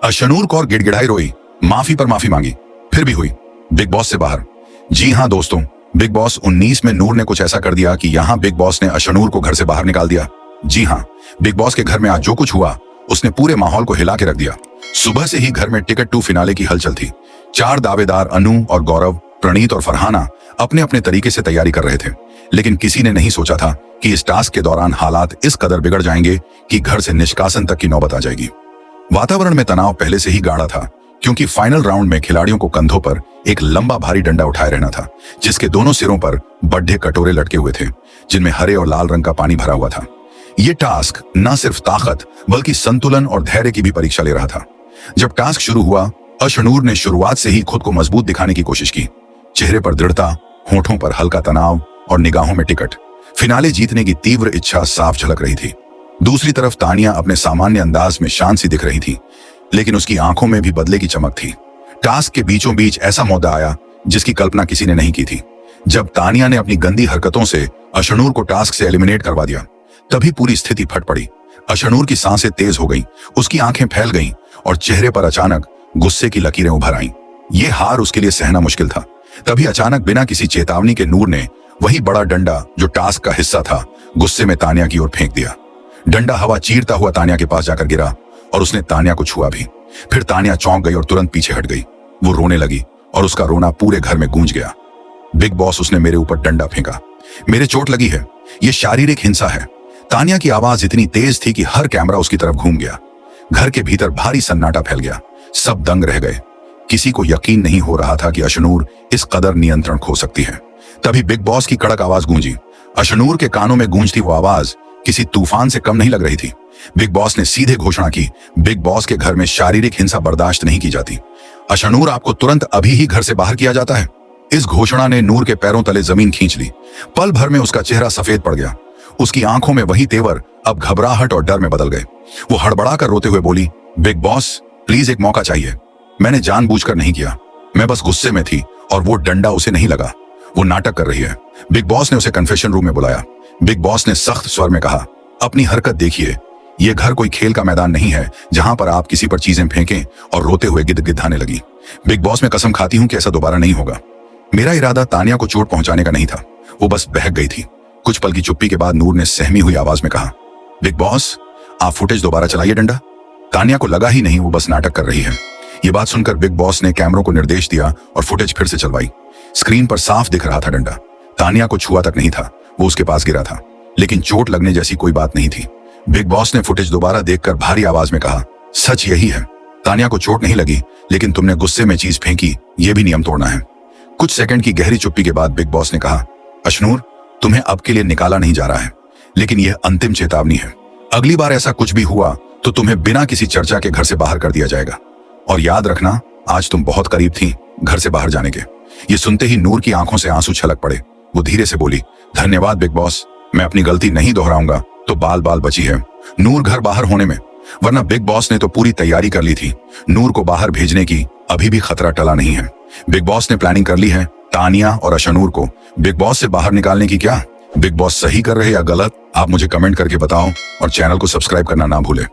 अशनूर कौर गिड़गिड़ाई रोई, माफी पर माफी मांगी, फिर भी हुई बिग बॉस से बाहर। जी हां दोस्तों, बिग बॉस 19 में नूर ने कुछ ऐसा कर दिया कि यहां बिग बॉस ने अशनूर को घर से बाहर निकाल दिया। जी हां, बिग बॉस के घर में आज जो कुछ हुआ उसने पूरे माहौल को हिला के रख दिया। सुबह से ही घर में टिकट टू फिनाले की हलचल थी। 4 दावेदार अनु और गौरव, प्रणीत और फरहाना अपने अपने तरीके से तैयारी कर रहे थे, लेकिन किसी ने नहीं सोचा था कि इस टास्क के दौरान हालात इस कदर बिगड़ जाएंगे कि घर से निष्कासन तक की नौबत आ जाएगी। वातावरण में तनाव पहले से ही गाढ़ा था, क्योंकि फाइनल राउंड में खिलाड़ियों को कंधों पर एक लंबा भारी डंडा उठाए रहना था, जिसके दोनों सिरों पर बड्ढे कटोरे लटके हुए थे, जिनमें हरे और लाल रंग का पानी भरा हुआ था। यह टास्क न सिर्फ ताकत बल्कि संतुलन और धैर्य की भी परीक्षा ले रहा था। जब टास्क शुरू हुआ, अशनूर ने शुरुआत से ही खुद को मजबूत दिखाने की कोशिश की। चेहरे पर दृढ़ता, होठों पर हल्का तनाव और निगाहों में टिकट। फिनाले जीतने की तीव्र इच्छा साफ झलक रही थी। दूसरी तरफ तानिया अपने सामान्य अंदाज में शांत सी दिख रही थी, लेकिन उसकी आंखों में भी बदले की चमक थी। टास्क के बीचों बीच ऐसा मौका आया जिसकी कल्पना किसी ने नहीं की थी। जब तानिया ने अपनी गंदी हरकतों से अशनूर को टास्क से एलिमिनेट करवा दिया, तभी पूरी स्थिति फट पड़ी। अशनूर की सांसें तेज हो गईं, उसकी आंखें फैल गईं और चेहरे पर अचानक गुस्से की लकीरें उभर आईं। यह हार उसके लिए सहना मुश्किल था। तभी अचानक बिना किसी चेतावनी के नूर ने वही बड़ा डंडा जो टास्क का हिस्सा था, गुस्से में तानिया की ओर फेंक दिया। डंडा हवा चीरता हुआ तानिया के पास जाकर गिरा और उसने तानिया को छुआ भी। फिर तानिया चौंक गई और तुरंत पीछे हट गई। वो रोने लगी और उसका रोना पूरे घर में गूंज गया। बिग बॉस, उसने मेरे ऊपर डंडा फेंका, मेरे चोट लगी है, ये शारीरिक हिंसा है। तानिया की आवाज इतनी तेज थी कि हर कैमरा उसकी तरफ घूम गया। घर के भीतर भारी सन्नाटा फैल गया। सब दंग रह गए। किसी को यकीन नहीं हो रहा था कि अशनूर इस कदर नियंत्रण खो सकती है। तभी बिग बॉस की कड़क आवाज गूंजी। अशनूर के कानों में गूंजती वो आवाज किसी तूफान से कम नहीं लग रही थी। बिग बॉस ने सीधे घोषणा की, बिग बॉस के घर में शारीरिक हिंसा बर्दाश्त नहीं की जाती। अशनूर, आपको तुरंत अभी ही घर से बाहर किया जाता है। इस घोषणा ने नूर के पैरों तले जमीन खींच ली। पल भर में उसका चेहरा सफेद पड़ गया। उसकी आंखों में वही तेवर अब घबराहट और डर में बदल गए। वो हड़बड़ाकर रोते हुए बोली, बिग बॉस प्लीज, एक मौका चाहिए। मैंने जानबूझकर नहीं किया, मैं बस गुस्से में थी और वो डंडा उसे नहीं लगा। वो नाटक कर रही है। बिग बॉस ने उसे कन्फेशन रूम में बुलाया। बिग बॉस ने सख्त स्वर में कहा, अपनी हरकत देखिए, ये घर कोई खेल का मैदान नहीं है जहां पर आप किसी पर चीजें फेंकें और रोते हुए गिदगिदाने लगी। बिग बॉस, मैं कसम खाती हूं कि ऐसा दोबारा नहीं होगा। मेरा इरादा तानिया को चोट पहुंचाने का नहीं था। वो बस बहक गई थी। कुछ पल की चुप्पी के बाद नूर ने सहमी हुई आवाज में कहा, बिग बॉस आप फुटेज दोबारा चलाइए। डंडा। तानिया को लगा ही नहीं वो बस नाटक कर रही है। ये बात सुनकर बिग बॉस ने कैमरों को निर्देश दिया और फुटेज फिर से चलवाई। स्क्रीन पर साफ दिख रहा था डंडा। तानिया को छुआ तक नहीं था, वो उसके पास गिरा था, लेकिन चोट लगने जैसी कोई बात नहीं थी। बिग बॉस ने फुटेज दोबारा देखकर भारी आवाज में कहा, सच यही है, तानिया को चोट नहीं लगी, लेकिन तुमने गुस्से में चीज फेंकी, यह भी नियम तोड़ना है। कुछ सेकंड की गहरी चुप्पी के बाद बिग बॉस ने कहा, अशनूर, तुम्हें अब के लिए निकाला नहीं जा रहा है, लेकिन यह अंतिम चेतावनी है। अगली बार ऐसा कुछ भी हुआ तो तुम्हें बिना किसी चर्चा के घर से बाहर कर दिया जाएगा। और याद रखना, आज तुम बहुत करीब थी घर से बाहर जाने के। ये सुनते ही नूर की आंखों से आंसू छलक पड़े। वो धीरे से बोली, धन्यवाद बिग बॉस, मैं अपनी गलती नहीं दोहराऊंगा तो बाल बाल बची है नूर घर बाहर होने में, वरना बिग बॉस ने तो पूरी तैयारी कर ली थी। नूर को बाहर भेजने की अभी भी खतरा टला नहीं है। बिग बॉस ने प्लानिंग कर ली है तानिया और अशनूर को बिग बॉस से बाहर निकालने की। क्या बिग बॉस सही कर रहे या गलत, आप मुझे कमेंट करके बताओ और चैनल को सब्सक्राइब करना ना भूलें।